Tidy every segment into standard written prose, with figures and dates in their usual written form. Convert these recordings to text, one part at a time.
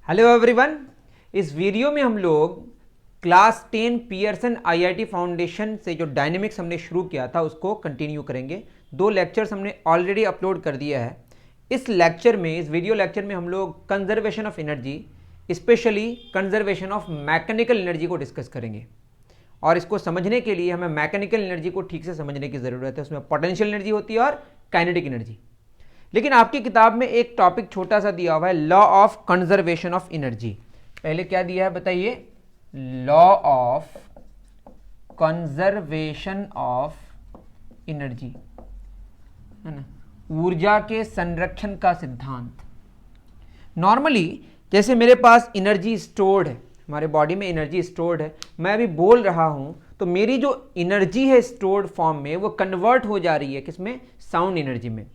Hello everyone. इस video में हम लोग क्लास 10 पियर्सन आईआईटी फाउंडेशन से जो डायनेमिक्स हमने शुरू किया था उसको कंटिन्यू करेंगे। 2 लेक्चर्स हमने ऑलरेडी अपलोड कर दिया है। इस वीडियो लेक्चर में हम लोग conservation of energy, specially conservation of mechanical energy को डिस्कस करेंगे। और इसको समझने के लिए हमें मैकेनिकल एनर्जी को ठीक से समझने की ज़रूरत है। उसमें पोटेंशियल एनर्जी होती है और काइनेटिक एनर्जी। लेकिन आपकी किताब में एक टॉपिक छोटा सा दिया हुआ है, law of conservation of energy. पहले क्या दिया है बताइए? Law of conservation of energy, है ना, ऊर्जा के संरक्षण का सिद्धांत। नॉर्मली जैसे मेरे पास एनर्जी स्टोर्ड है, हमारे बॉडी में एनर्जी स्टोर्ड है, मैं अभी बोल रहा हूं तो मेरी जो एनर्जी है स्टोर्ड फॉर्म में वो कन्वर्ट हो जा रही है किसमें? साउंड एनर्जी में।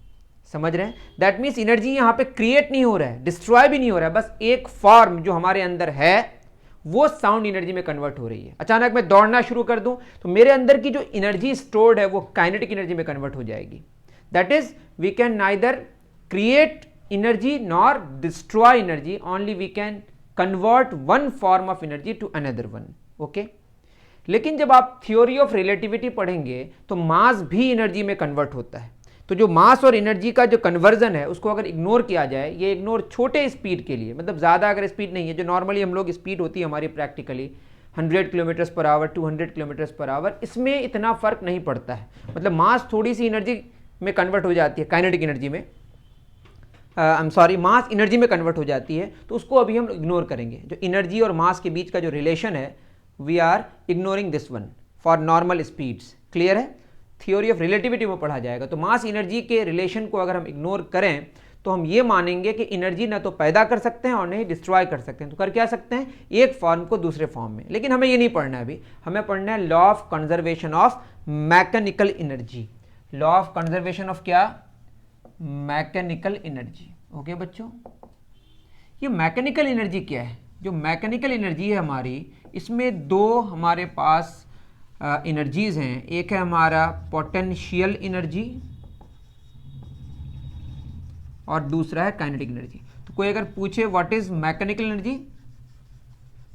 समझ रहे हैं? दैट मीन्स एनर्जी यहां पे क्रिएट नहीं हो रहा है, डिस्ट्रॉय भी नहीं हो रहा है, बस एक फॉर्म जो हमारे अंदर है वो साउंड एनर्जी में कन्वर्ट हो रही है। अचानक मैं दौड़ना शुरू कर दूं तो मेरे अंदर की जो एनर्जी स्टोर्ड है वो काइनेटिक एनर्जी में कन्वर्ट हो जाएगी। That is we can neither create energy nor destroy energy, only we can convert one form of energy to another one. Okay. लेकिन जब आप थ्योरी ऑफ रिलेटिविटी पढ़ेंगे तो मास भी एनर्जी में कन्वर्ट होता है। तो जो मास और एनर्जी का जो कन्वर्जन है उसको अगर इग्नोर किया जाए, ये इग्नोर छोटे स्पीड के लिए, मतलब ज़्यादा अगर स्पीड नहीं है, जो नॉर्मली हम लोग स्पीड होती है हमारी practically 100 kilometres per hour, 200 kilometres per hour, इसमें इतना फर्क नहीं पड़ता है। मतलब मास थोड़ी सी एनर्जी में कन्वर्ट हो जाती है, काइनेटिक एनर्जी में, मास एनर्जी में कन्वर्ट हो जाती है, तो उसको अभी हम इग्नोर करेंगे। जो एनर्जी और मास के बीच का जो रिलेशन है, we are ignoring this one for normal speeds. Clear है? थ्योरी ऑफ रिलेटिविटी में पढ़ा जाएगा। तो मास एनर्जी के रिलेशन को अगर हम इग्नोर करें तो हम ये मानेंगे कि एनर्जी ना तो पैदा कर सकते हैं और नहीं डिस्ट्रॉय कर सकते हैं। तो कर क्या सकते हैं? एक फॉर्म को दूसरे फॉर्म में। लेकिन हमें ये नहीं पढ़ना है अभी, हमें पढ़ना है law of conservation of mechanical energy. Law of conservation of क्या? Mechanical energy. ओके बच्चों, ये मैकेनिकल एनर्जी क्या है? जो मैकेनिकल एनर्जी है हमारी, इसमें दो हमारे पास एनर्जीज हैं। एक है हमारा पोटेंशियल एनर्जी और दूसरा है काइनेटिक एनर्जी। तो कोई अगर पूछे what is mechanical energy,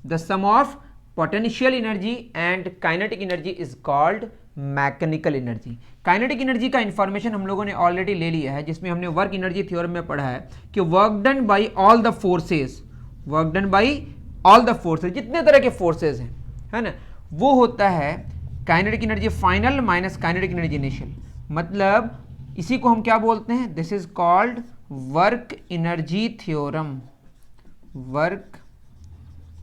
the sum of potential energy and kinetic energy is called mechanical energy. Kinetic energy का इंफॉर्मेशन हम लोगों ने ऑलरेडी ले लिया है, जिसमें हमने वर्क एनर्जी थ्योरम में पढ़ा है कि work done by all the forces, work done by all the forces, जितने तरह के फोर्सेस हैं, है ना, वो होता है kinetic energy final minus kinetic energy initial. मतलब इसी को हम क्या बोलते हैं? This is called work energy theorem. Work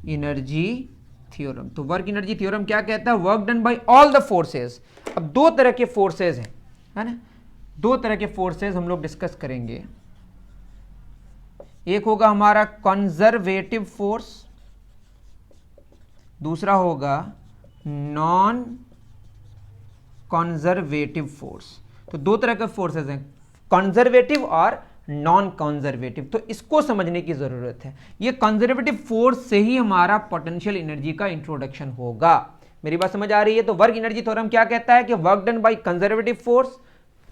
energy theorem. तो वर्क एनर्जी थ्योरम क्या कहता है? Work done by all the forces. अब दो तरह के फोर्सेस हैं, है ना, दो तरह के फोर्सेस हम लोग डिस्कस करेंगे। एक होगा हमारा कंजर्वेटिव फोर्स, दूसरा होगा नॉन कंजर्वेटिव फोर्स। तो दो तरह के फोर्सेस हैं, कंजर्वेटिव और नॉन कंजर्वेटिव। तो इसको समझने की जरूरत है। ये कंजर्वेटिव फोर्स से ही हमारा पोटेंशियल एनर्जी का इंट्रोडक्शन होगा। मेरी बात समझ आ रही है? तो वर्क एनर्जी थ्योरम क्या कहता है कि work done by conservative force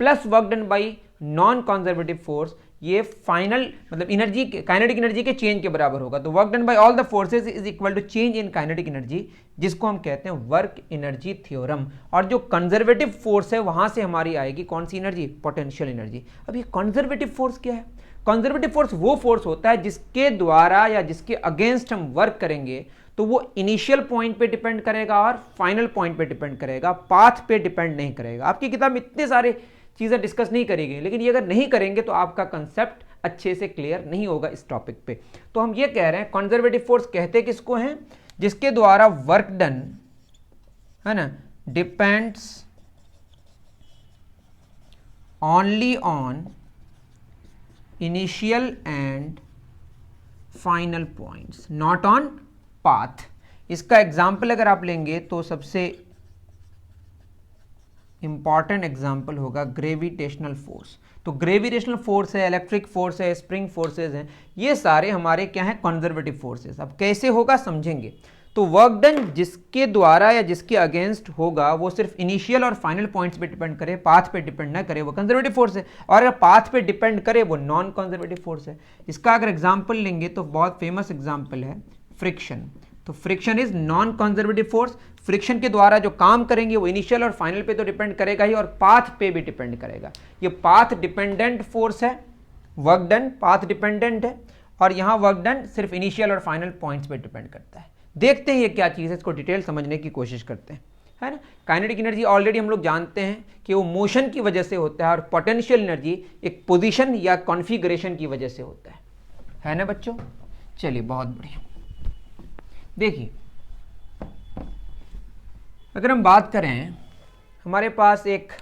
plus work done by non conservative force, ये फाइनल मतलब एनर्जी काइनेटिक एनर्जी के चेंज के बराबर होगा। तो work done by all the forces is equal to change in kinetic energy, जिसको हम कहते हैं वर्क एनर्जी थ्योरम। और जो कंजर्वेटिव फोर्स है वहां से हमारी आएगी कौन सी एनर्जी? Potential energy. अब ये कंजर्वेटिव फोर्स क्या है? कंजर्वेटिव फोर्स वो फोर्स होता है जिसके द्वारा या जिसके अगेंस्ट हम वर्क करेंगे तो वो इनिशियल पॉइंट पे डिपेंड करेगा और फाइनल पॉइंट पे डिपेंड करेगा, पाथ पे डिपेंड नहीं करेगा। आपकी किताब में इतने सारे चीज़ें डिस्कस नहीं करेंगे, लेकिन ये अगर नहीं करेंगे तो आपका कंसेप्ट अच्छे से क्लियर नहीं होगा इस टॉपिक पे। तो हम ये कह रहे हैं कंजर्वेटिव फोर्स कहते किसको हैं? जिसके द्वारा वर्क डन, है ना, depends only on initial and final points, not on path. इसका एग्जाम्पल अगर आप लेंगे तो सबसे इंपॉर्टेंट एग्जाम्पल होगा ग्रेविटेशनल फोर्स। तो ग्रेविटेशनल फोर्स है, इलेक्ट्रिक फोर्स है, स्प्रिंग फोर्सेस हैं, ये सारे हमारे क्या हैं? Conservative forces. अब कैसे होगा समझेंगे। तो वर्क डन जिसके द्वारा या जिसके अगेंस्ट होगा वो सिर्फ इनिशियल और फाइनल पॉइंट्स पे डिपेंड करे, पाथ पे डिपेंड ना करे, वो कंजर्वेटिव फोर्स है। और अगर पाथ पे डिपेंड करे वो नॉन कंजर्वेटिव फोर्स है। इसका अगर एग्जांपल लेंगे तो बहुत फेमस एग्जांपल है फ्रिक्शन। तो friction is non conservative force. Friction के द्वारा जो काम करेंगे वो इनिशियल और फाइनल पे तो डिपेंड करेगा ही, और पाथ पे भी डिपेंड करेगा। ये पाथ डिपेंडेंट फोर्स है, वर्क डन पाथ डिपेंडेंट है, और यहां वर्क डन सिर्फ इनिशियल और फाइनल पॉइंट्स पे डिपेंड करता है। देखते हैं ये क्या चीज़ है, इसको डिटेल समझने की कोशिश करते हैं, है ना। काइनेटिक एनर्जी ऑलरेडी हम लोग जानते हैं कि वो मोशन की वजह से होता है, और पोटेंशियल एनर्जी एक पोजीशन या कॉन्फ़िगरेशन की वजह से होता है ना बच्चों। चलिए बहुत बढ़िया। देखिए अगर हम बात करें, हमारे पास एक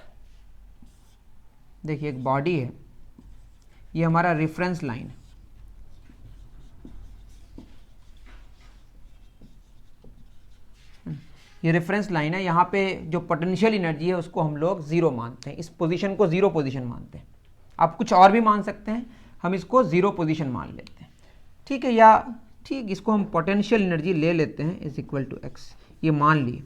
देखिए एक बॉडी है, ये हमारा रेफरेंस लाइन है। ये रेफरेंस लाइन है, यहाँ पे जो पोटेंशियल एनर्जी है उसको हम लोग जीरो मानते हैं, इस पोजीशन को जीरो पोजीशन मानते हैं। आप कुछ और भी मान सकते हैं, हम इसको जीरो पोजीशन मान लेते हैं, ठीक है। या ठीक इसको हम पोटेंशियल एनर्जी ले लेते हैं इज इक्वल टू एक्स, ये मान लिए,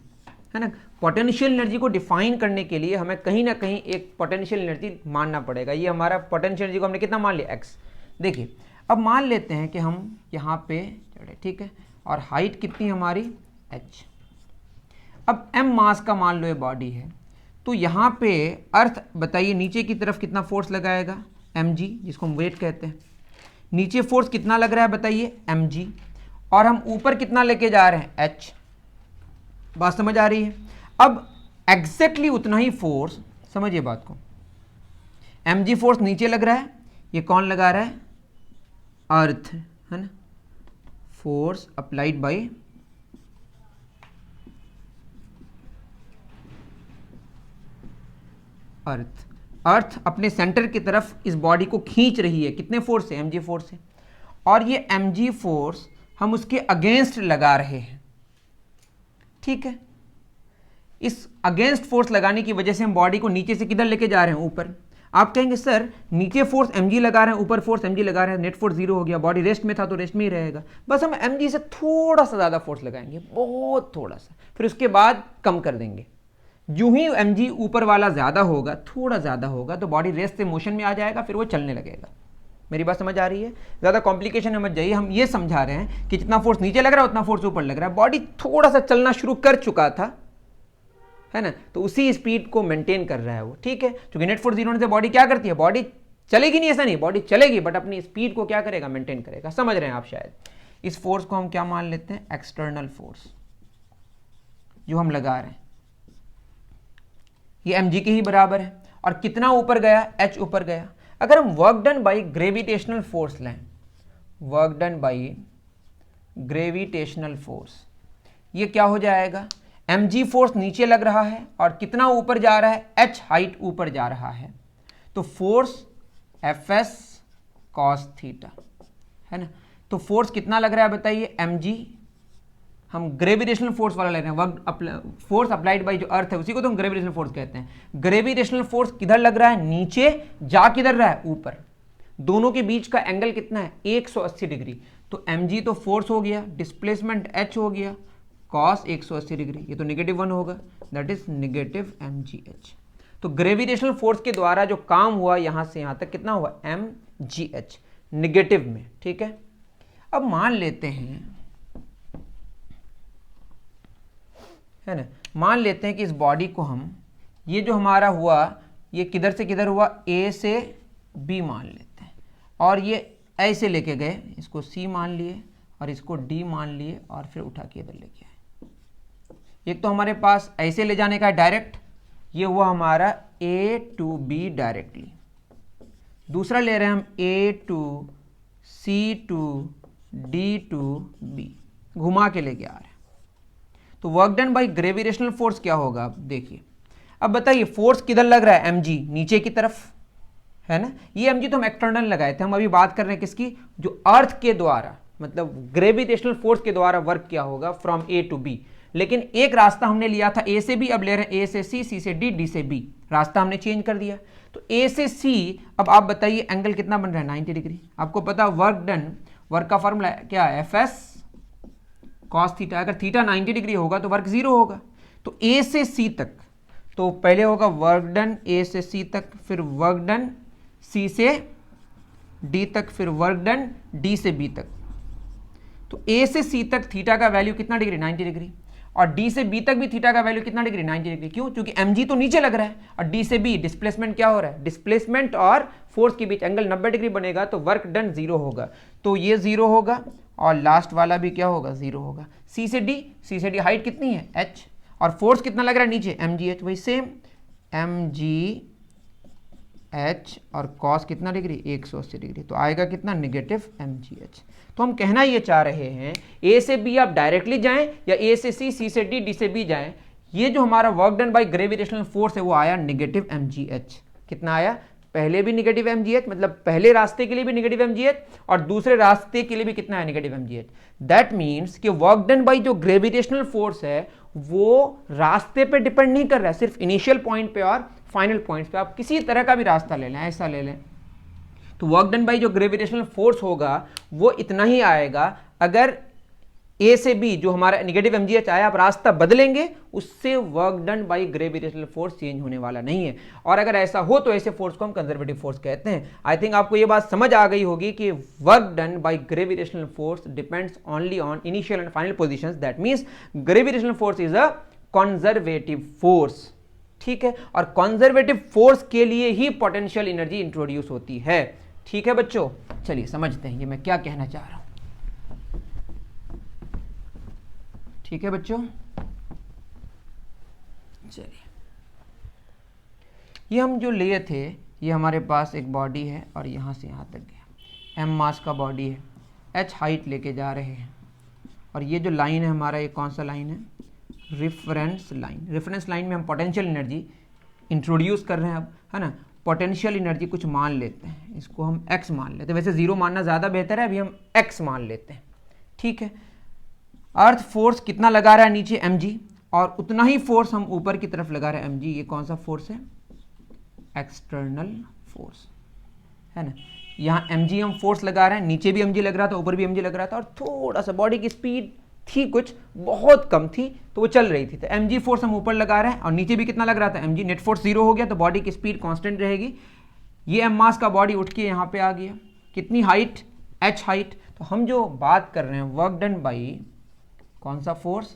है ना। पोटेंशियल एनर्जी को डिफाइन करने के लिए हमें कहीं ना कहीं एक पोटेंशियल एनर्जी मानना पड़ेगा। ये हमारा पोटेंशियल एनर्जी को हमने कितना मान लिया, एक्स। देखिए अब मान लेते हैं कि हम यहाँ पे चढ़े, ठीक है, और हाइट कितनी हमारी एच। अब m मास का मान लो ये बॉडी है, तो यहाँ पे अर्थ बताइए नीचे की तरफ कितना फोर्स लगाएगा, mg, जिसको हम वेट कहते हैं। नीचे फोर्स कितना लग रहा है बताइए, mg, और हम ऊपर कितना लेके जा रहे हैं, h। बात समझ आ रही है। अब एग्जैक्टली उतना ही फोर्स, समझिए बात को, mg फोर्स नीचे लग रहा है, ये कौन लगा रहा है, अर्थ, है ना। फोर्स अप्लाइड बाय अर्थ अपने सेंटर की तरफ इस बॉडी को खींच रही है, कितने फोर्स से, mg फोर्स से। और ये mg फोर्स हम उसके अगेंस्ट लगा रहे हैं, ठीक है। इस अगेंस्ट फोर्स लगाने की वजह से हम बॉडी को नीचे से किधर लेके जा रहे हैं, ऊपर। आप कहेंगे सर नीचे फोर्स mg लगा रहे हैं, ऊपर फोर्स mg लगा रहे हैं, नेट फोर्स जीरो हो गया, बॉडी रेस्ट में था तो रेस्ट में ही रहेगा। बस हम mg से थोड़ा सा ज़्यादा फोर्स लगाएंगे, बहुत थोड़ा सा, फिर उसके बाद कम कर देंगे। यूं ही mg ऊपर वाला ज़्यादा होगा, थोड़ा ज़्यादा होगा, तो बॉडी रेस्ट से मोशन में आ जाएगा, फिर वो चलने लगेगा। मेरी बात समझ आ रही है। ज़्यादा कॉम्प्लिकेशन में मत जाइए, हम ये समझा रहे हैं कि जितना फोर्स नीचे लग रहा है उतना फोर्स ऊपर लग रहा है। बॉडी थोड़ा सा चलना शुरू कर चुका था, है ना, तो उसी स्पीड को मेंटेन कर रहा है वो, ठीक है। क्योंकि नेट फोर्स जीरो होने से बॉडी क्या करती है, बॉडी चलेगी नहीं, ऐसा नहीं, बॉडी चलेगी बट अपनी स्पीड को क्या करेगा, मेंटेन करेगा। समझ रहे हैं आप शायद। इस फोर्स को हम क्या मान लेते हैं, एक्सटर्नल फोर्स जो हम लगा रहे हैं, ये mg के ही बराबर है। और कितना ऊपर गया, h ऊपर गया। अगर हम work done by gravitational force लें, work done by gravitational force, ये क्या हो जाएगा, mg फोर्स नीचे लग रहा है और कितना ऊपर जा रहा है, h हाइट ऊपर जा रहा है, तो फोर्स fs cos थीटा, है ना। तो फोर्स कितना लग रहा है बताइए, mg। हम ग्रेविटेशनल फोर्स वाला ले रहे हैं, वर्क फोर्स अप्लाइड बाय जो अर्थ है उसी को तो हम ग्रेविटेशनल फोर्स कहते हैं। ग्रेविटेशनल फोर्स किधर लग रहा है, नीचे, जा किधर रहा है, ऊपर। दोनों के बीच का एंगल कितना है, 180 डिग्री। तो mg तो फोर्स हो गया, डिस्प्लेसमेंट h हो गया, cos 180 डिग्री, ये तो -1 होगा, दैट इज नेगेटिव mgh। तो ग्रेविटेशनल फोर्स के द्वारा जो काम हुआ यहां से यहां तक कितना हुआ, mgh, निगेटिव में, ठीक है। अब मान लेते हैं, है ना, मान लेते हैं कि इस बॉडी को हम, ये जो हमारा हुआ ये किधर से किधर हुआ, A से B मान लेते हैं, और ये ऐसे लेके गए, इसको C मान लिए और इसको D मान लिए और फिर उठा के इधर लेके आए। एक तो हमारे पास ऐसे ले जाने का है डायरेक्ट, ये हुआ हमारा A to B डायरेक्टली। दूसरा ले रहे हैं हम A to C to D to B, घुमा के लेके आ रहे हैं। तो work done by gravitational force क्या होगा, अब देखिए। अब बताइए फोर्स किधर लग रहा है, mg, नीचे की तरफ, है ना। ये mg तो हम एक्सटर्नल लगाए थे, हम अभी बात कर रहे हैं किसकी, जो अर्थ के द्वारा, मतलब ग्रेविटेशनल फोर्स के द्वारा वर्क किया होगा फ्रॉम A to B। लेकिन एक रास्ता हमने लिया था A से B, अब ले रहे हैं A से C, C से D, D से B, रास्ता हमने चेंज कर दिया। तो A से C, अब आप बताइए एंगल कितना बन रहा है, 90 डिग्री। आपको पता वर्क डन, वर्क का फॉर्मूला क्या है, Fs कॉस थीटा, अगर थीटा 90 डिग्री होगा तो वर्क जीरो होगा। तो ए से सी तक, तो पहले होगा वर्क डन ए से सी तक, फिर वर्क डन सी से डी तक, फिर वर्क डन डी से बी तक। तो ए से सी तक थीटा का वैल्यू कितना डिग्री, 90 डिग्री, और डी से बी तक भी थीटा का वैल्यू कितना डिग्री, 90 डिग्री। क्यों? क्योंकि mg तो नीचे लग रहा है, और डी से बी डिस्प्लेसमेंट क्या हो रहा है, डिस्प्लेसमेंट और फोर्स के बीच एंगल 90 डिग्री बनेगा, तो वर्क डन जीरो होगा। तो ये जीरो होगा और लास्ट वाला भी क्या होगा, जीरो होगा। सी से डी हाइट कितनी है, h, और फोर्स कितना लग रहा है नीचे, mgh, वही सेम mgh, और कॉस कितना डिग्री, 180 डिग्री, तो आएगा कितना, नेगेटिव mgh। तो हम कहना ये चाह रहे हैं ए से बी आप डायरेक्टली जाएं या ए से सी से डी से बी जाएं, ये जो हमारा work done by gravitational force है वो आया नेगेटिव mgh। कितना आया, पहले भी नेगेटिव mgh, मतलब पहले रास्ते के लिए भी नेगेटिव mgh और दूसरे रास्ते के लिए भी कितना है, नेगेटिव mgh। दैट मीन्स कि वर्क डन बाय जो ग्रेविटेशनल फोर्स है वो रास्ते पे डिपेंड नहीं कर रहा है, सिर्फ इनिशियल पॉइंट पे और फाइनल पॉइंट्स पे। आप किसी तरह का भी रास्ता ले लें, ऐसा ले लें, तो वर्क डन बाय जो ग्रेविटेशनल फोर्स होगा वो इतना ही आएगा। अगर ए से बी जो हमारा नेगेटिव mgh आया, आप रास्ता बदलेंगे, उससे work done by gravitational force change होने वाला नहीं है। और अगर ऐसा हो तो ऐसे फोर्स को हम कंजर्वेटिव फोर्स कहते हैं। आई थिंक आपको ये बात समझ आ गई होगी कि work done by gravitational force depends only on initial and final positions. That means gravitational force is a conservative force, ठीक है। और कंजर्वेटिव फोर्स के लिए ही पोटेंशियल एनर्जी इंट्रोड्यूस होती है, ठीक है बच्चों। चलिए समझते हैं ये मैं क्या कहना चाह रहा हूं, ठीक है बच्चों। चलिए, ये हम जो लिए थे, ये हमारे पास एक बॉडी है और यहां से यहां तक गया, m मास का बॉडी है, h हाइट लेके जा रहे हैं, और ये जो लाइन है हमारा, ये कौन सा लाइन है, रेफरेंस लाइन। रेफरेंस लाइन में हम पोटेंशियल एनर्जी इंट्रोड्यूस कर रहे हैं अब, है ना। पोटेंशियल एनर्जी कुछ मान लेते हैं, इसको हम x मान लेते हैं, वैसे जीरो मानना ज़्यादा बेहतर है, अभी हम x मान लेते हैं, ठीक है। अर्थ फोर्स कितना लगा रहा है नीचे, mg, और उतना ही फोर्स हम ऊपर की तरफ लगा रहे हैं, mg। ये कौन सा फोर्स है, एक्सटर्नल फोर्स, है ना। यहाँ mg हम फोर्स लगा रहे हैं, नीचे भी mg लग रहा था, ऊपर भी mg लग रहा था, और थोड़ा सा बॉडी की स्पीड थी कुछ बहुत कम थी, तो वो चल रही थी। तो mg फोर्स हम ऊपर लगा रहे हैं और नीचे भी कितना लग रहा था, mg। नेट फोर्स जीरो हो गया तो बॉडी की स्पीड कांस्टेंट रहेगी। ये m मास का बॉडी उठ के यहाँ पे आ गया, कितनी हाइट, h हाइट। तो हम जो बात कर रहे हैं वर्क डन बाई कौन सा फोर्स,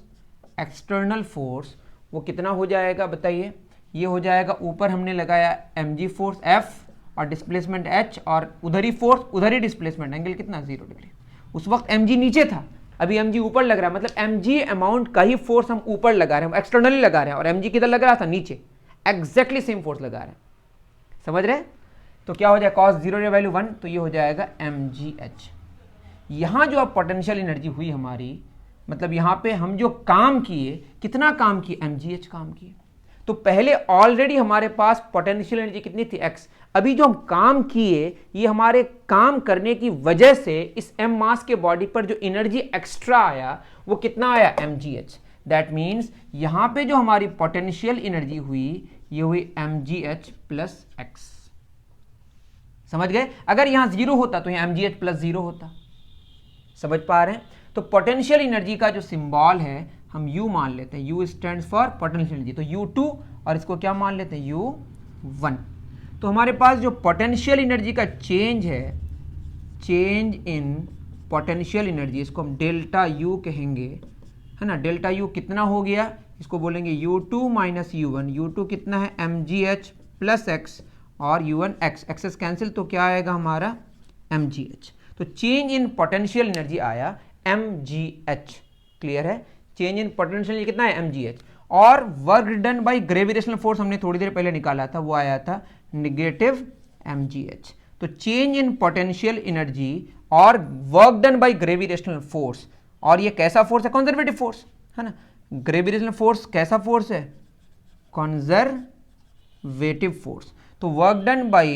एक्सटर्नल फोर्स, वो कितना हो जाएगा बताइए। ये हो जाएगा, ऊपर हमने लगाया mg फोर्स f और डिस्प्लेसमेंट h, और उधर ही फोर्स उधर ही डिस्प्लेसमेंट, एंगल कितना, 0 डिग्री। उस वक्त mg नीचे था, अभी mg ऊपर लग रहा है, मतलब mg अमाउंट का ही फोर्स हम ऊपर लगा रहे हैं, एक्सटर्नली लगा रहे हैं, और mg किधर लग रहा था, नीचे। एग्जैक्टली सेम फोर्स लगा रहे हैं, समझ रहे हैं। तो क्या हो जाएगा, cos 0 या वैल्यू 1, तो ये हो जाएगा mgh। यहाँ जो अब पोटेंशियल एनर्जी हुई हमारी, मतलब यहाँ पे हम जो काम किए, कितना काम किए, mgh काम किए। तो पहले ऑलरेडी हमारे पास पोटेंशियल एनर्जी कितनी थी, x। अभी जो हम काम किए, ये हमारे काम करने की वजह से इस m मास के बॉडी पर जो एनर्जी एक्स्ट्रा आया वो कितना आया, mgh। दैट मीन्स यहाँ पे जो हमारी पोटेंशियल एनर्जी हुई, ये हुई mgh प्लस x। समझ गए। अगर यहाँ जीरो होता तो यहाँ mgh प्लस जीरो होता, समझ पा रहे हैं। तो पोटेंशियल एनर्जी का जो सिंबल है हम U मान लेते हैं, U stands for potential energy, तो U2, और इसको क्या मान लेते हैं, U1। तो हमारे पास जो पोटेंशियल एनर्जी का चेंज है, चेंज इन पोटेंशियल एनर्जी, इसको हम डेल्टा U कहेंगे, है ना। डेल्टा U कितना हो गया, इसको बोलेंगे U2 माइनस U1। U2 कितना है, mgh प्लस x, और U1 x, एक्सेस कैंसिल, तो क्या आएगा हमारा, mgh। तो चेंज इन पोटेंशियल एनर्जी आया mgh, क्लियर है। चेंज इन पोटेंशियल एनर्जी कितना है, mgh। और work done by gravitational force हमने थोड़ी देर पहले निकाला था, वो आया था नेगेटिव mgh। तो चेंज इन पोटेंशियल एनर्जी और work done by gravitational force, और ये कैसा फोर्स है, कंजर्वेटिव फोर्स, है ना। ग्रेविटेशनल फोर्स कैसा फोर्स है, कंजर्वेटिव फोर्स। तो work done by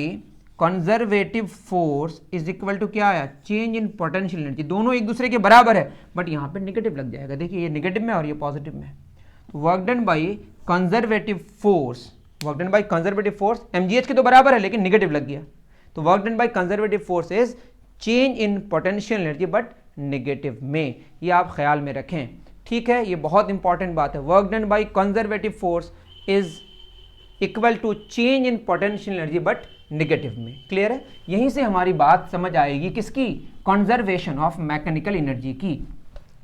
conservative force is equal to क्या आया, चेंज इन पोटेंशियल एनर्जी। दोनों एक दूसरे के बराबर है, बट यहाँ पे नेगेटिव लग जाएगा, देखिए ये नेगेटिव में और ये पॉजिटिव में। तो work done by conservative force, work done by conservative force mgh के तो बराबर है लेकिन नेगेटिव लग गया। तो work done by conservative force is change in potential energy but negative में, ये आप ख्याल में रखें, ठीक है। ये बहुत इंपॉर्टेंट बात है। Work done by conservative force is equal to change in potential energy but negative में। क्लियर है? यहीं से हमारी बात समझ आएगी किसकी, कंजर्वेशन ऑफ मैकेनिकल एनर्जी की।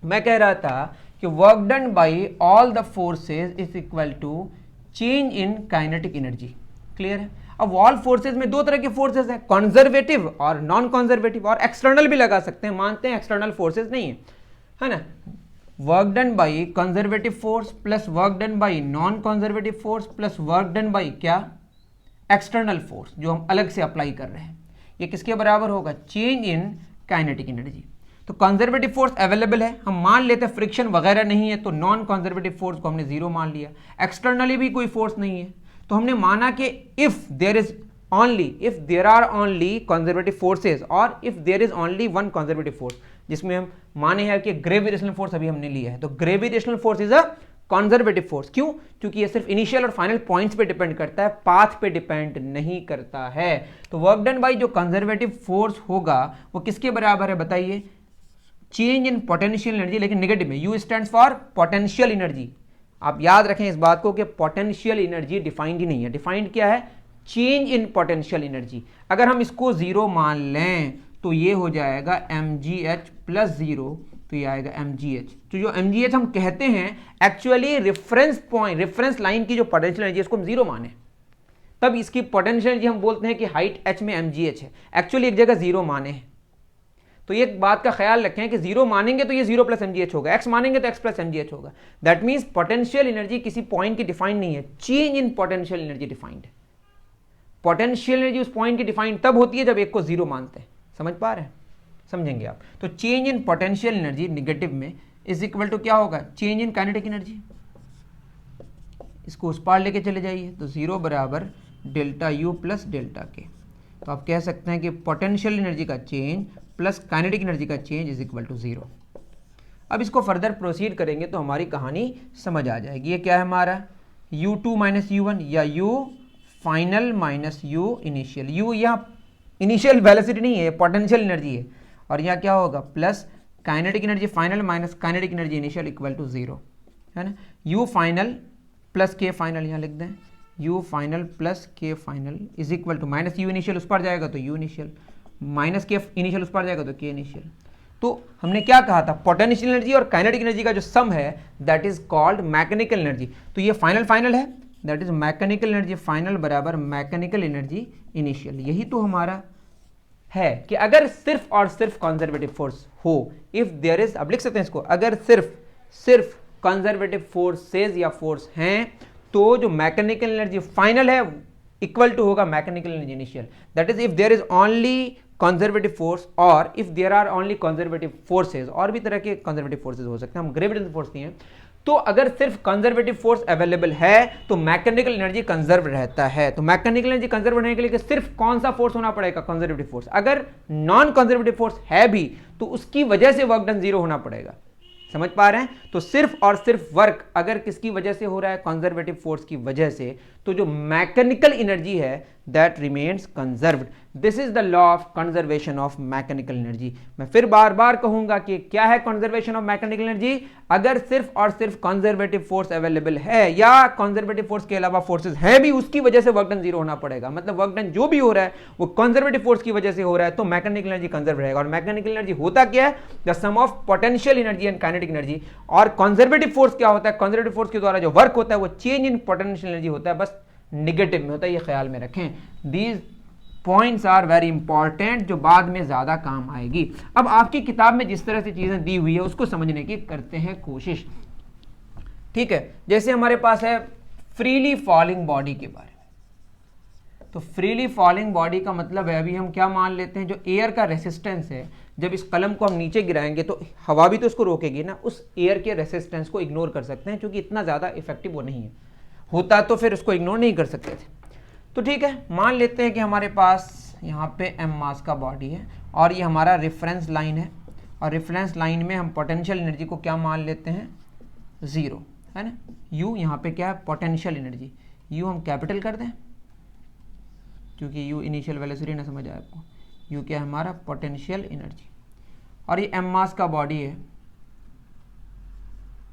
मैं कह रहा था कि work done by all the forces is equal to change in kinetic energy. Clear है? अब ऑल फोर्सेज में दो तरह के फोर्सेज हैं, कंजर्वेटिव और नॉन कंजर्वेटिव, और एक्सटर्नल भी लगा सकते हैं, मानते हैं एक्सटर्नल फोर्सेज नहीं है ना। Work done by conservative force plus work done by non conservative force plus work done bye क्या, एक्सटर्नल फोर्स जो हम अलग से अप्लाई कर रहे हैं, ये किसके बराबर होगा, चेंज इन काइनेटिक एनर्जी। तो कंजर्वेटिव फोर्स अवेलेबल है, हम मान लेते हैं फ्रिक्शन वगैरह नहीं है, तो नॉन कंजर्वेटिव फोर्स को हमने जीरो मान लिया। एक्सटर्नली भी कोई फोर्स नहीं है, तो हमने माना कि if there are only conservative forces और if there is only one conservative force, जिसमें हम माने हैं कि ग्रेविटेशनल फोर्स अभी हमने लिया है, तो gravitational force is a conservative force. क्यों? क्योंकि ये सिर्फ इनिशियल और फाइनल पॉइंट्स पे डिपेंड करता है, पाथ पे डिपेंड नहीं करता है। तो वर्क डन बाय जो कंजर्वेटिव फोर्स होगा वो किसके बराबर है बताइए, चेंज इन पोटेंशियल एनर्जी, लेकिन नेगेटिव में। You stands for potential energy. आप याद रखें इस बात को कि पोटेंशियल एनर्जी डिफाइंड ही नहीं है, डिफाइंड क्या है, चेंज इन पोटेंशियल एनर्जी। अगर हम इसको जीरो मान लें तो ये हो जाएगा mgh प्लस जीरो, तो ये आएगा mgh। तो जो mgh हम कहते हैं actually reference point, reference line की जो पोटेंशियल एनर्जी इसको हम जीरो माने, तब इसकी पोटेंशियल एनर्जी हम बोलते हैं कि हाइट h में mgh है, एक्चुअली एक जगह जीरो माने हैं। तो ये बात का ख्याल रखें कि जीरो मानेंगे तो ये जीरो प्लस mgh होगा, x मानेंगे तो x प्लस mgh होगा। दैट मीन्स पोटेंशियल एनर्जी किसी पॉइंट की डिफाइंड नहीं है, change in potential energy defined है। पोटेंशियल एनर्जी उस पॉइंट की डिफाइंड तब होती है जब एक को जीरो मानते हैं। समझ पा रहे हैं? समझेंगे आप। तो change in potential energy negative में इज इक्वल टू क्या होगा, चेंज इन काइनेटिक एनर्जी। इसको उस पार लेके चले जाइए, तो जीरो बराबर डेल्टा यू प्लस डेल्टा के। तो आप कह सकते हैं कि पोटेंशियल एनर्जी का चेंज प्लस काइनेटिक एनर्जी का change is equal to zero. अब इसको फर्दर प्रोसीड करेंगे तो हमारी कहानी समझ आ जाएगी। ये क्या है हमारा, u2 माइनस u1 या u final minus u initial. u यहाँ इनिशियल वेलोसिटी नहीं है, पोटेंशियल एनर्जी है, और यहाँ क्या होगा plus kinetic energy final minus kinetic energy initial equal to zero, है ना। u final plus k final यहाँ लिख दें, u final plus k final is equal to minus u initial उस पर जाएगा तो u initial, minus k initial उस पर जाएगा तो k इनिशियल। तो हमने क्या कहा था, पोटेंशियल एनर्जी और काइनेटिक एनर्जी का जो सम है that is called mechanical energy. तो ये फाइनल फाइनल है, that is mechanical energy final बराबर मैकेनिकल एनर्जी इनिशियल। यही तो हमारा है कि अगर सिर्फ और सिर्फ कंजर्वेटिव फोर्स हो, इफ देयर इज, अब लिख सकते हैं इसको, अगर सिर्फ कंजर्वेटिव फोर्सेज या फोर्स हैं तो जो मैकेनिकल एनर्जी फाइनल है इक्वल टू होगा mechanical energy initial. That is if there is only conservative force और if there are only conservative forces, और भी तरह के कंजर्वेटिव फोर्सेज हो सकते हैं, हम ग्रेविटेशनल फोर्स नहीं है। तो अगर सिर्फ कंजर्वेटिव फोर्स अवेलेबल है तो मैकेनिकल एनर्जी कंजर्व रहता है। तो मैकेनिकल एनर्जी कंजर्व रहने के लिए सिर्फ कौन सा फोर्स होना पड़ेगा, कंजर्वेटिव फोर्स। अगर नॉन कंजर्वेटिव फोर्स है भी तो उसकी वजह से वर्क डन जीरो होना पड़ेगा। समझ पा रहे हैं? तो सिर्फ और सिर्फ वर्क अगर किसकी वजह से हो रहा है, कंजर्वेटिव फोर्स की वजह से, तो जो मैकेनिकल एनर्जी है that remains conserved. This is the law of conservation of mechanical energy. मैं फिर बार बार कहूंगा कि क्या है कंजर्वेशन ऑफ मैकेनिकल एनर्जी, अगर सिर्फ और सिर्फ कंजर्वेटिव फोर्स अवेलेबल है या कंजर्वेटिव फोर्स के अलावा फोर्सेज हैं भी, उसकी वजह से वर्क डन जीरो होना पड़ेगा। मतलब वर्क डन जो भी हो रहा है वो कंजर्वेटिव फोर्स की वजह से हो रहा है तो मैकेनिकल एनर्जी कंजर्व रहेगा। और मैकेनिकल एनर्जी होता क्या है, the sum of potential energy and kinetic energy. और कंजर्वेटिव फोर्स क्या होता है, कंजर्वेटिव फोर्स के द्वारा जो वर्क होता है वो चेंज इन पोटेंशियल एनर्जी होता है, बस निगेटिव में होता है, ये ख्याल में रखें। These points are very important जो बाद में ज्यादा काम आएगी। अब आपकी किताब में जिस तरह से चीजें दी हुई है उसको समझने की करते हैं कोशिश, ठीक है। जैसे हमारे पास है फ्रीली फॉलिंग बॉडी के बारे में, तो फ्रीली फॉलिंग बॉडी का मतलब है, अभी हम क्या मान लेते हैं, जो एयर का रेसिस्टेंस है, जब इस कलम को हम नीचे गिराएंगे तो हवा भी तो इसको रोकेगी ना, उस एयर के रेसिस्टेंस को इग्नोर कर सकते हैं क्योंकि इतना ज्यादा इफेक्टिव वो नहीं है, होता तो फिर उसको इग्नोर नहीं कर सकते थे। तो ठीक है, मान लेते हैं कि हमारे पास यहाँ पे m मास का बॉडी है और ये हमारा रेफरेंस लाइन है, और रेफरेंस लाइन में हम पोटेंशियल एनर्जी को क्या मान लेते हैं, जीरो, है ना। u यहाँ पे क्या है, पोटेंशियल एनर्जी, u हम कैपिटल कर दें क्योंकि u इनिशियल वेलोसिटी ना, समझ आए आपको। u क्या है हमारा, पोटेंशियल एनर्जी। और ये m मास का बॉडी है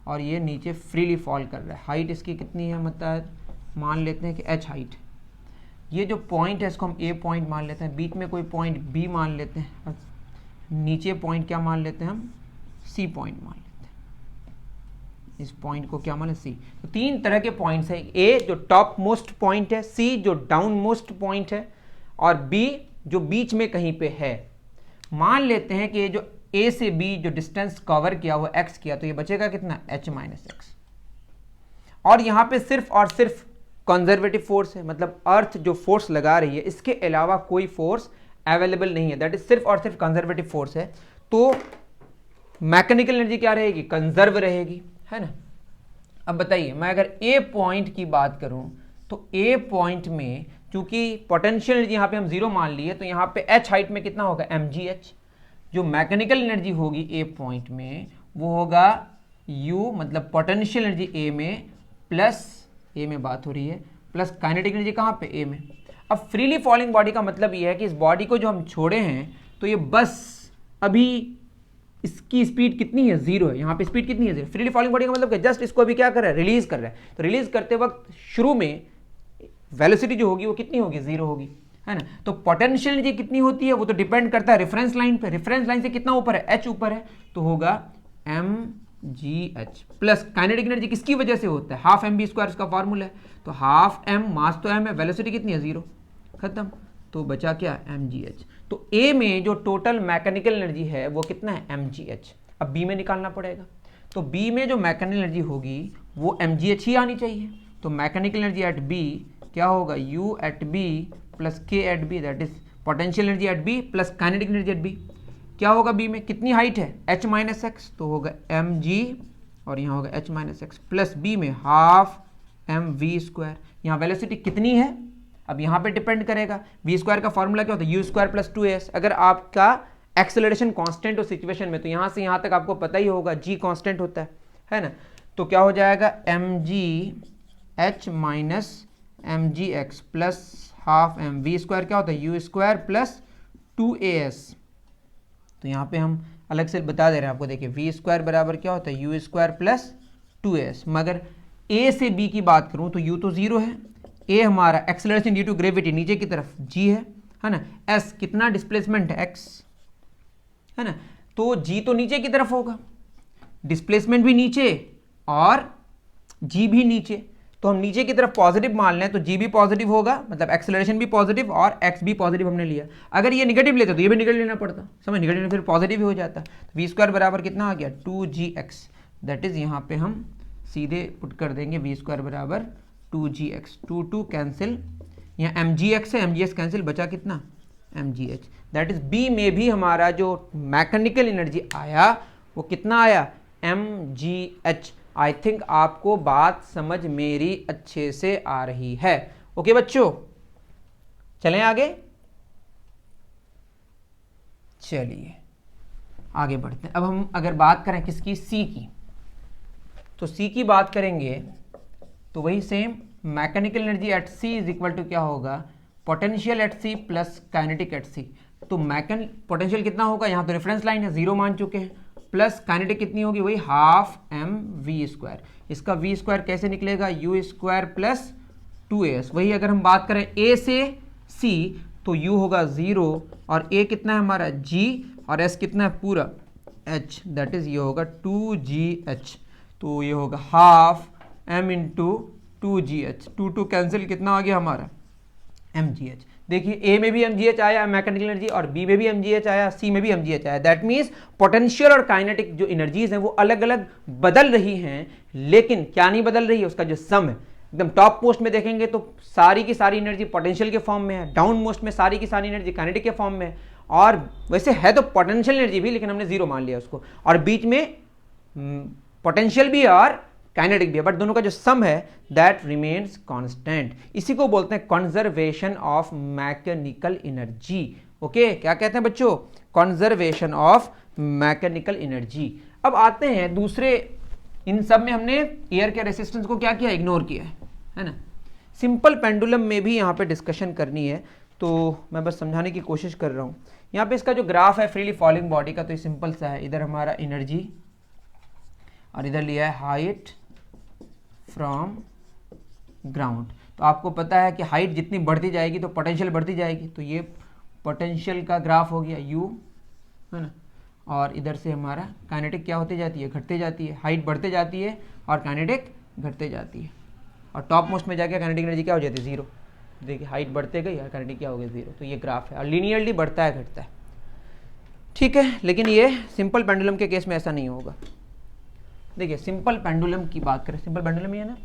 और ये नीचे फ्रीली फॉल कर रहा है। हाइट इसकी कितनी है, मतलब मान लेते हैं कि h हाइट। ये जो पॉइंट है इसको हम a पॉइंट मान लेते हैं, बीच में कोई पॉइंट b मान लेते हैं और नीचे पॉइंट क्या मान लेते हैं हम, c पॉइंट मान लेते हैं। इस पॉइंट को क्या माने, c। तो तीन तरह के पॉइंट्स हैं, a जो टॉप मोस्ट पॉइंट है, c जो डाउन मोस्ट पॉइंट है और b जो बीच में कहीं पे है। मान लेते हैं कि ये जो a से b जो डिस्टेंस कवर किया हुआ x किया, तो ये बचेगा कितना, h माइनस एक्स। और यहां पे सिर्फ और सिर्फ कंजर्वेटिव फोर्स है, मतलब अर्थ जो फोर्स लगा रही है इसके अलावा कोई फोर्स अवेलेबल नहीं है, दैट इज सिर्फ और सिर्फ कंजर्वेटिव फोर्स है। तो मैकेनिकल एनर्जी क्या रहेगी, कंजर्व रहेगी, है ना। अब बताइए, मैं अगर ए पॉइंट की बात करूं तो ए पॉइंट में चूंकि पोटेंशियल एनर्जी यहां पे हम जीरो मान लिए, तो यहां पे एच हाइट में कितना होगा, mgh। जो मैकेनिकल एनर्जी होगी ए पॉइंट में वो होगा u, मतलब पोटेंशियल एनर्जी ए में प्लस, ए में बात हो रही है, प्लस काइनेटिक एनर्जी कहां पे, ए में। अब फ्रीली फॉलिंग बॉडी का मतलब ये है कि इस बॉडी को जो हम छोड़े हैं तो ये बस अभी इसकी स्पीड कितनी है, जीरो है। यहाँ पे स्पीड कितनी है, जीरो। फ्रीली फॉलिंग बॉडी का मतलब जस्ट इसको अभी क्या कर रहा है, रिलीज कर रहा है। तो रिलीज करते वक्त शुरू में वेलोसिटी जो होगी वो कितनी होगी, जीरो होगी, है ना। तो पोटेंशियल एनर्जी कितनी होती है वो तो डिपेंड करता है रेफरेंस लाइन पे। रेफरेंस लाइन से कितना ऊपर है, एच ऊपर है, तो होगा mgh प्लस काइनेटिक एनर्जी किसकी वजह से होता है, हाफ mv स्क्वायर इसका फॉर्मूला है। तो हाफ m, मास तो m है, वेलोसिटी कितनी है, जीरो, खत्म। तो बचा क्या, mgh। तो A में जो टोटल मैकेनिकल एनर्जी है वो कितना है, mgh। अब B में निकालना पड़ेगा, तो B में जो मैकेनिकल एनर्जी होगी वो mgh ही आनी चाहिए। तो मैकेनिकल एनर्जी एट B क्या होगा, U at B plus K at B, that is potential energy at B plus kinetic energy at B। क्या होगा B में, कितनी हाइट है, h माइनस एक्स, तो होगा mg और यहाँ होगा h minus x plus B में हाफ mv स्क्वायर। यहाँ वेलोसिटी कितनी है, अब यहाँ पे डिपेंड करेगा। v स्क्वायर का फॉर्मूला क्या होता है, u स्क्वायर प्लस 2as। अगर आपका एक्सेलरेशन कांस्टेंट हो सिचुएशन में तो यहाँ से यहाँ तक आपको पता ही होगा g कांस्टेंट होता है ना। तो क्या हो जाएगा, mg h minus mg x plus half m। v square क्या होता है, u स्क्वायर प्लस 2as। तो यहाँ पे हम अलग से बता दे रहे हैं आपको, देखिए v स्क्वायर बराबर क्या होता है, u स्क्वायर प्लस 2as। मगर a से b की बात करूँ तो u तो जीरो है, a हमारा एक्सेलरेशन ड्यू टू ग्रेविटी नीचे की तरफ g है ना, s कितना डिस्प्लेसमेंट है, x, है ना। तो g तो नीचे की तरफ होगा, डिस्प्लेसमेंट भी नीचे और g भी नीचे। तो हम नीचे की तरफ पॉजिटिव मान लें तो g भी पॉजिटिव होगा, मतलब एक्सेलरेशन भी पॉजिटिव और x भी पॉजिटिव हमने लिया। अगर ये निगेटिव लेते तो ये भी निगेटिव लेना पड़ता, समझ, निगेटिव फिर पॉजिटिव ही हो जाता। तो वी स्क्वायर बराबर कितना आ गया, 2gx, दैट इज यहाँ पे हम सीधे पुट कर देंगे वी स्क्वायर बराबर 2gx, 2 कैंसिल, यहाँ mgx है, mgs कैंसिल, बचा कितना, mgh। दैट इज b में भी हमारा जो मैकेनिकल एनर्जी आया वो कितना आया, mgh। आई थिंक आपको बात समझ मेरी अच्छे से आ रही है। ओके बच्चों, चलें आगे, चलिए आगे बढ़ते हैं। अब हम अगर बात करें किसकी, सी की, तो सी की बात करेंगे तो वही same, mechanical energy at C is equal to क्या होगा, potential at C plus kinetic at C. तो पोटेंशियल कितना होगा, यहाँ तो रेफरेंस लाइन है, जीरो मान चुके हैं, प्लस काइनेटिक कितनी होगी, वही हाफ एम वी स्क्वायर। इसका वी स्क्वायर कैसे निकलेगा, यू स्क्वायर प्लस 2as। वही अगर हम बात करें a से c तो u होगा जीरो और a कितना है हमारा g और s कितना है पूरा h, दैट इज ये होगा 2gh। तो ये होगा half m into 2gh, 2 cancel, कितना आ गया हमारा mgh। देखिए a में भी mgh आया मैकेनिकल एनर्जी और b में भी mgh आया, c में भी mgh आया। दैट मीन्स पोटेंशियल और काइनेटिक जो एनर्जीज हैं वो अलग अलग बदल रही हैं, लेकिन क्या नहीं बदल रही है, उसका जो सम है। एकदम टॉप मोस्ट में देखेंगे तो सारी की सारी एनर्जी पोटेंशियल के फॉर्म में है, डाउन मोस्ट में सारी की सारी एनर्जी काइनेटिक के फॉर्म में है, और वैसे है तो पोटेंशियल एनर्जी भी, लेकिन हमने जीरो मान लिया उसको, और बीच में पोटेंशियल भी और काइनेटिक भी है, बट दोनों का जो सम है दैट रिमेन्स कांस्टेंट। इसी को बोलते हैं conservation of mechanical energy. Okay, क्या कहते हैं बच्चों, कंजर्वेशन ऑफ मैकेनिकल एनर्जी। अब आते हैं दूसरे, इन सब में हमने एयर के रेसिस्टेंस को क्या किया, इग्नोर किया है ना। सिंपल पेंडुलम में भी यहाँ पे डिस्कशन करनी है, तो मैं बस समझाने की कोशिश कर रहा हूँ यहाँ पे इसका जो ग्राफ है फ्रीली फॉलिंग बॉडी का, तो ये सिंपल सा है, इधर हमारा एनर्जी और इधर लिया है हाइट फ्रॉम ग्राउंड। तो आपको पता है कि हाइट जितनी बढ़ती जाएगी तो पोटेंशियल बढ़ती जाएगी, तो ये पोटेंशियल का ग्राफ हो गया U, है ना, और इधर से हमारा काइनेटिक क्या होती जाती है, घटते जाती है, हाइट बढ़ते जाती है और काइनेटिक घटते जाती है, और टॉप मोस्ट में जाके काइनेटिक एनर्जी क्या हो जाती है, जीरो। देखिए हाइट बढ़ते गई और काइनेटिक क्या हो गया, जीरो। तो ये ग्राफ है और लीनियरली बढ़ता है घटता है, ठीक है। लेकिन ये सिंपल पेंडुलम के केस में ऐसा नहीं होगा। देखिए सिंपल पेंडुलम की बात करें, सिंपल पेंडुलम ही है ना,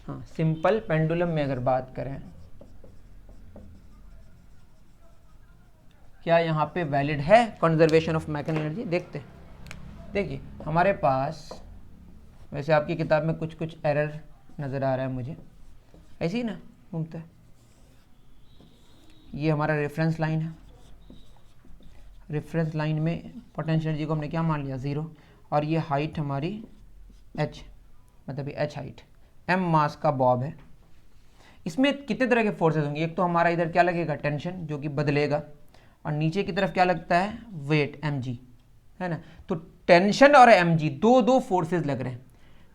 हाँ, सिंपल पेंडुलम में अगर बात करें, क्या यहाँ पे वैलिड है कंजर्वेशन ऑफ मैकेनिकल एनर्जी? देखते हैं। देखिए हमारे पास, वैसे आपकी किताब में कुछ कुछ एरर नज़र आ रहा है मुझे, ऐसे ही ना घूमता है। ये हमारा रेफरेंस लाइन है, रेफरेंस लाइन में पोटेंशियल एनर्जी को हमने क्या मान लिया, ज़ीरो, और ये हाइट हमारी h, मतलब ये h हाइट, m मास का बॉब है। इसमें कितने तरह के फोर्सेस होंगे, एक तो हमारा इधर क्या लगेगा, टेंशन, जो कि बदलेगा, और नीचे की तरफ क्या लगता है, वेट mg, है ना। तो टेंशन और mg दो फोर्सेस लग रहे हैं।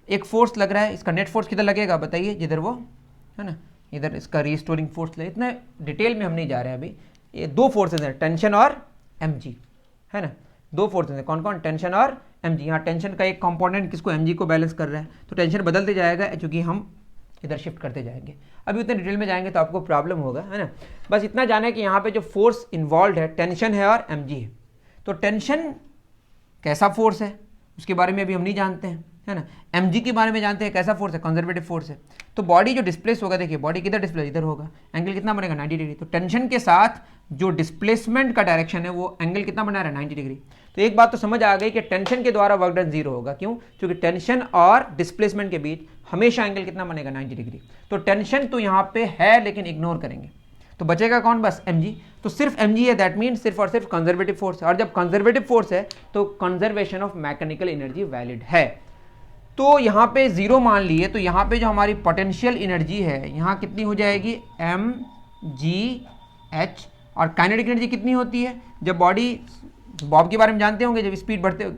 एक फोर्स लग रहा है, इसका नेट फोर्स किधर लगेगा बताइए, जिधर वो है ना, इधर इसका रिस्टोरिंग फोर्स लगे। इतने डिटेल में हम नहीं जा रहे हैं अभी। ये दो फोर्सेज हैं, टेंशन और mg, है ना, दो फोर्सेज हैं। कौन कौन, टेंशन और mg। यहाँ टेंशन का एक कंपोनेंट किसको, mg को बैलेंस कर रहा है, तो टेंशन बदलते जाएगा क्योंकि हम इधर शिफ्ट करते जाएंगे। अभी उतने डिटेल में जाएंगे तो आपको प्रॉब्लम होगा, है ना। बस इतना जाने कि यहाँ पे जो फोर्स इन्वॉल्व है टेंशन है और mg है। तो टेंशन कैसा फोर्स है उसके बारे में अभी हम नहीं जानते हैं, है ना। mg के बारे में जानते हैं, कैसा फोर्स है, कंजर्वेटिव फोर्स है। तो बॉडी जो डिस्प्लेस होगा, देखिए बॉडी किधर डिस्प्लेस, इधर होगा, एंगल कितना बनेगा, 90 डिग्री। तो टेंशन के साथ जो डिस्प्लेसमेंट का डायरेक्शन है वो एंगल कितना बना रहा है, 90 डिग्री। तो एक बात तो समझ आ गई कि टेंशन के द्वारा वर्क डन जीरो होगा। क्यों? क्योंकि टेंशन और डिस्प्लेसमेंट के बीच हमेशा एंगल कितना बनेगा, 90 डिग्री। तो टेंशन तो यहाँ पे है लेकिन इग्नोर करेंगे, तो बचेगा कौन, बस mg। तो सिर्फ mg है, दैट मीन सिर्फ और सिर्फ कंजर्वेटिव फोर्स है, और जब कंजर्वेटिव फोर्स है तो conservation of mechanical energy valid है। तो यहाँ पे जीरो मान लिए, तो यहाँ पे जो हमारी पोटेंशियल एनर्जी है यहाँ कितनी हो जाएगी, mgh। और काइनेटिक एनर्जी कितनी होती है, जब बॉडी, बॉब के बारे में जानते होंगे, जब स्पीड बढ़ते,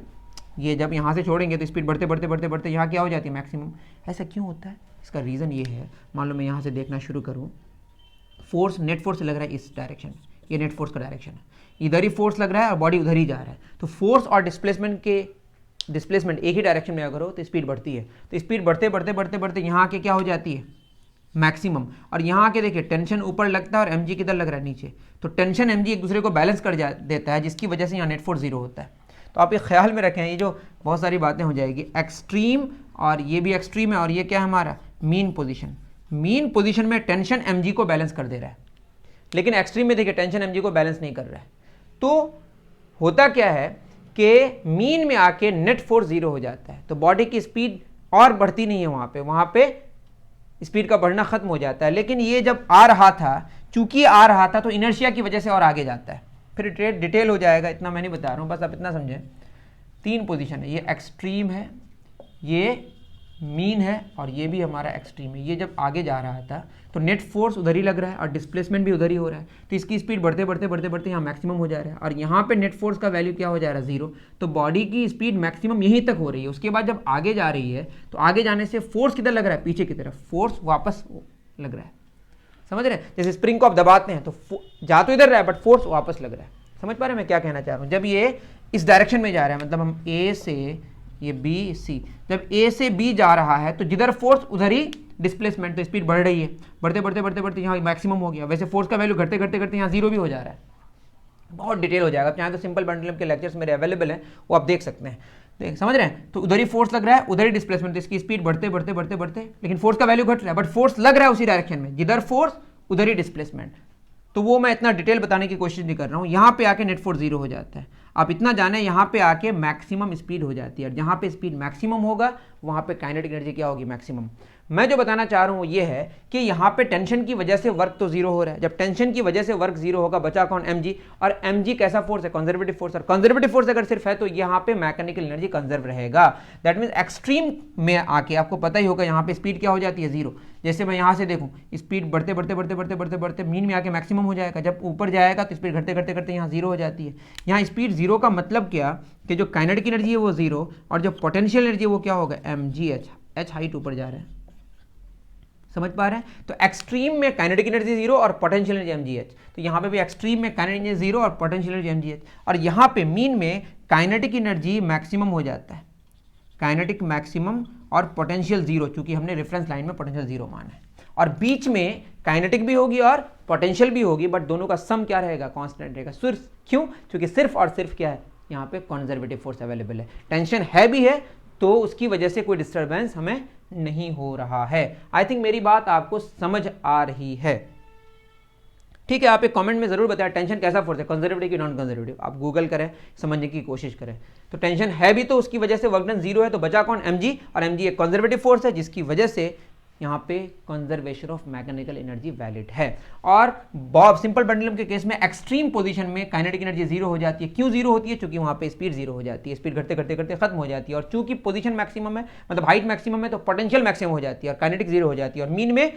ये जब यहाँ से छोड़ेंगे तो स्पीड बढ़ते बढ़ते बढ़ते बढ़ते यहाँ क्या हो जाती है, मैक्सिमम। ऐसा क्यों होता है, इसका रीज़न ये है, मान लो मैं यहाँ से देखना शुरू करूँ, फोर्स, नेट फोर्स लग रहा है इस डायरेक्शन में, ये नेट फोर्स का डायरेक्शन है, इधर ही फोर्स लग रहा है और बॉडी उधर ही जा रहा है। तो फोर्स और डिस्प्लेसमेंट एक ही डायरेक्शन में अगर हो तो स्पीड बढ़ती है। तो स्पीड बढ़ते बढ़ते बढ़ते बढ़ते यहाँ आके क्या हो जाती है, मैक्सिमम। और यहाँ आके देखिए टेंशन ऊपर लगता है और mg किधर लग रहा है, नीचे। तो टेंशन mg एक दूसरे को बैलेंस कर देता है, जिसकी वजह से यहाँ नेट फोर्स जीरो होता है। तो आप ये ख्याल में रखें, ये जो बहुत सारी बातें हो जाएगी, एक्सट्रीम, और ये भी एक्सट्रीम है, और ये क्या है हमारा मीन पोजीशन। मीन पोजीशन में टेंशन mg को बैलेंस कर दे रहा है, लेकिन एक्सट्रीम में देखिए टेंशन mg को बैलेंस नहीं कर रहा है। तो होता क्या है कि मीन में आके नेट फोर्स जीरो हो जाता है, तो बॉडी की स्पीड और बढ़ती नहीं है, वहाँ पे स्पीड का बढ़ना खत्म हो जाता है। लेकिन ये जब आ रहा था, चूंकि आ रहा था, तो इनर्शिया की वजह से और आगे जाता है। फिर डिटेल हो जाएगा, इतना मैं नहीं बता रहा हूँ, बस आप इतना समझें। तीन पोजीशन है, ये एक्सट्रीम है, ये मीन है, और ये भी हमारा एक्सट्रीम है। ये जब आगे जा रहा था तो नेट फोर्स उधर ही लग रहा है और डिस्प्लेसमेंट भी उधर ही हो रहा है, तो इसकी स्पीड बढ़ते बढ़ते बढ़ते बढ़ते यहाँ मैक्सिमम हो जा रहा है, और यहाँ पे नेट फोर्स का वैल्यू क्या हो जा रहा है, जीरो। तो बॉडी की स्पीड मैक्सिमम यहीं तक हो रही है। उसके बाद जब आगे जा रही है तो आगे जाने से फोर्स किधर लग रहा है, पीछे की तरफ, फोर्स वापस लग रहा है। समझ रहे हैं, जैसे स्प्रिंग को आप दबाते हैं तो जा तो इधर रहा है बट फोर्स वापस लग रहा है। समझ पा रहे हैं मैं क्या कहना चाह रहा हूँ। जब ये इस डायरेक्शन में जा रहा है, मतलब हम ए से, ये बी सी, जब ए से बी जा रहा है तो जिधर फोर्स उधर ही डिस्प्लेसमेंट, तो स्पीड बढ़ रही है, बढ़ते बढ़ते बढ़ते बढ़ते यहाँ मैक्सिमम हो गया। वैसे फोर्स का वैल्यू घटते घटते घटते यहाँ जीरो भी हो जा रहा है। बहुत डिटेल हो जाएगा, चाहे तो सिंपल पेंडुलम के लेक्चर्स मेरे अवेलेबल हैं, वो आप देख सकते हैं। समझ रहे हैं, तो उधर ही फोर्स लग रहा है, उधर ही डिस्प्लेसमेंट, तो इसकी स्पीड बढ़ते बढ़ते बढ़ते बढ़ते, लेकिन फोर्स का वैल्यू घट रहा है, बट फोर्स लग रहा है उसी डायरेक्शन में, जिधर फोर्स उधर ही डिस्प्लेसमेंट। तो वो मैं इतना डिटेल बताने की कोशिश नहीं कर रहा हूँ। यहाँ पे आके नेट फोर्स जीरो हो जाता है। आप इतना जाने, यहाँ पे आके मैक्सिमम स्पीड हो जाती है, और जहाँ पे स्पीड मैक्सिमम होगा वहाँ पे काइनेटिक एनर्जी क्या होगी, मैक्सिमम। मैं जो बताना चाह रहा हूँ वो ये है कि यहाँ पे टेंशन की वजह से वर्क तो जीरो हो रहा है। जब टेंशन की वजह से वर्क जीरो होगा, बचा कौन, mg। और mg कैसा फोर्स है, कंजर्वेटिव फोर्स। और कंजर्वेटिव फोर्स अगर सिर्फ है तो यहाँ पे मैकेनिकल एनर्जी कंजर्व रहेगा। दैट मीन्स एक्सट्रीम में आके आपको पता ही होगा यहाँ पे स्पीड क्या हो जाती है, जीरो। जैसे मैं यहाँ से देखूँ, स्पीड बढ़ते बढ़ते बढ़ते बढ़ते बढ़ते बढ़ते मीन में आके मैक्सिमम हो जाएगा, जब ऊपर जाएगा तो स्पीड घटते घटते घटते यहाँ जीरो हो जाती है। यहाँ स्पीड जीरो का मतलब क्या कि जो काइनेटिक एनर्जी है वो जीरो और जो पोटेंशियल एनर्जी है वो क्या होगा, mgh, h हाइट ऊपर जा रहा है, समझ पा रहे हैं। तो एक्सट्रीम में काइनेटिक एनर्जी जीरो और पोटेंशियल एनर्जी mgh, तो यहाँ पे भी एक्सट्रीम में काइनेटिक एनर्जी जीरो और पोटेंशियल एनर्जी mgh, और यहाँ पे मीन में काइनेटिक एनर्जी मैक्सिमम हो जाता है, काइनेटिक मैक्सिमम और पोटेंशियल जीरो, चूंकि हमने रेफरेंस लाइन में पोटेंशियल जीरो माना है, और बीच में काइनेटिक भी होगी और पोटेंशियल भी होगी, बट दोनों का सम क्या रहेगा, कांस्टेंट रहेगा। सिर्फ क्यों, क्योंकि सिर्फ और सिर्फ क्या है, यहाँ पे कंजर्वेटिव फोर्स अवेलेबल है, टेंशन है भी है तो उसकी वजह से कोई डिस्टर्बेंस हमें नहीं हो रहा है। आई थिंक मेरी बात आपको समझ आ रही है, ठीक है। आप एक कमेंट में जरूर बताएं टेंशन कैसा फोर्स है, कंजर्वेटिव कि नॉन कंजर्वेटिव, आप गूगल करें, समझने की कोशिश करें। तो टेंशन है भी तो उसकी वजह से वर्क डन जीरो है, तो बचा कौन, mg, और mg एक कंजर्वेटिव फोर्स है जिसकी वजह से यहाँ पे conservation of mechanical energy valid है। और बॉब सिंपल पेंडुलम के केस में एक्सट्रीम पोजीशन में काइनेटिक एनर्जी जीरो हो जाती है। क्यों जीरो होती है, क्योंकि वहाँ पे स्पीड जीरो हो जाती है, स्पीड घटते घटते घटते खत्म हो जाती है, और चूंकि पोजीशन मैक्सिमम है, मतलब हाइट मैक्सिमम है, तो पोटेंशियल मैक्सिमम हो जाती है और काइनेटिक जीरो हो जाती है, और मीन में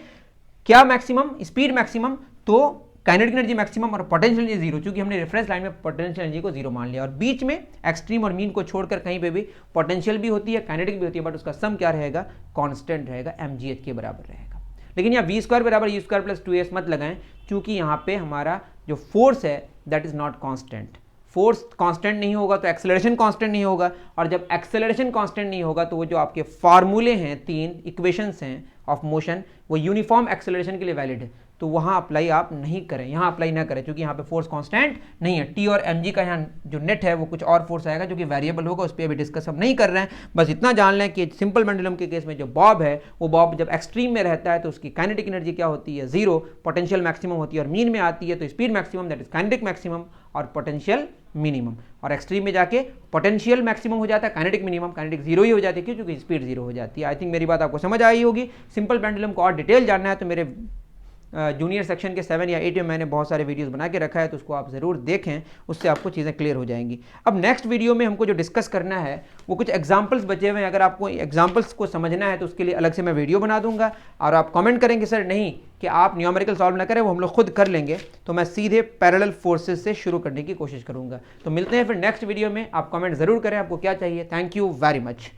क्या मैक्सिमम, स्पीड मैक्सिमम, तो काइनेटिक एनर्जी मैक्सिमम और पोटेंशियल एनर्जी जीरो, क्योंकि हमने रेफरेंस लाइन में पोटेंशियल एनर्जी को जीरो मान लिया, और बीच में एक्सट्रीम और मीन को छोड़कर कहीं पे भी पोटेंशियल भी होती है, काइनेटिक भी होती है, बट उसका सम क्या रहेगा, कांस्टेंट रहेगा, mgh के बराबर रहेगा। लेकिन यहाँ v² बराबर u² प्लस 2s मत लगाएं, क्योंकि यहाँ पे हमारा जो फोर्स है that is not constant. Force constant नहीं होगा तो एक्सेलरेशन कांस्टेंट नहीं होगा, और जब एक्सेलरेशन कांस्टेंट नहीं होगा तो वो जो आपके फार्मूले हैं, तीन इक्वेशंस हैं ऑफ मोशन, वो यूनिफॉर्म एक्सेलरेशन के लिए वैलिड है, तो वहाँ अप्लाई आप नहीं करें, यहाँ अप्लाई ना करें, क्योंकि यहाँ पे फोर्स कांस्टेंट नहीं है। टी और mg का यहाँ जो नेट है वो कुछ और फोर्स आएगा जो कि वेरिएबल होगा, उस पर अभी डिस्कस हम नहीं कर रहे हैं। बस इतना जान लें कि सिंपल पेंडुलम के केस में जो बॉब है, वो बॉब जब एक्सट्रीम में रहता है तो उसकी काइनेटिक एनर्जी क्या होती है, जीरो, पोटेंशियल मैक्सिमम होती है, और मीन में आती है तो speed maximum that is kinetic maximum और पोटेंशियल मिनिमम, और एक्सट्रीम में जाके पोटेंशियल मैक्सिमम हो जाता है, काइनेटिक मिनिमम, काइनेटिक जीरो ही हो जाती है, क्यों, क्योंकि स्पीड जीरो हो जाती है। आई थिंक मेरी बात आपको समझ आई होगी। सिंपल पेंडुलम को और डिटेल जानना है तो मेरे जूनियर सेक्शन के 7 या 8 में मैंने बहुत सारे वीडियोस बना के रखा है, तो उसको आप ज़रूर देखें, उससे आपको चीज़ें क्लियर हो जाएंगी। अब नेक्स्ट वीडियो में हमको जो डिस्कस करना है वो कुछ एग्जांपल्स बचे हुए हैं, अगर आपको एग्जांपल्स को समझना है तो उसके लिए अलग से मैं वीडियो बना दूंगा, और आप कमेंट करेंगे सर नहीं कि आप न्यूमेरिकल सॉल्व ना करें, वो हम लोग खुद कर लेंगे, तो मैं सीधे पैरेलल फोर्सेस से शुरू करने की कोशिश करूँगा। तो मिलते हैं फिर नेक्स्ट वीडियो में, आप कमेंट ज़रूर करें आपको क्या चाहिए। Thank you very much.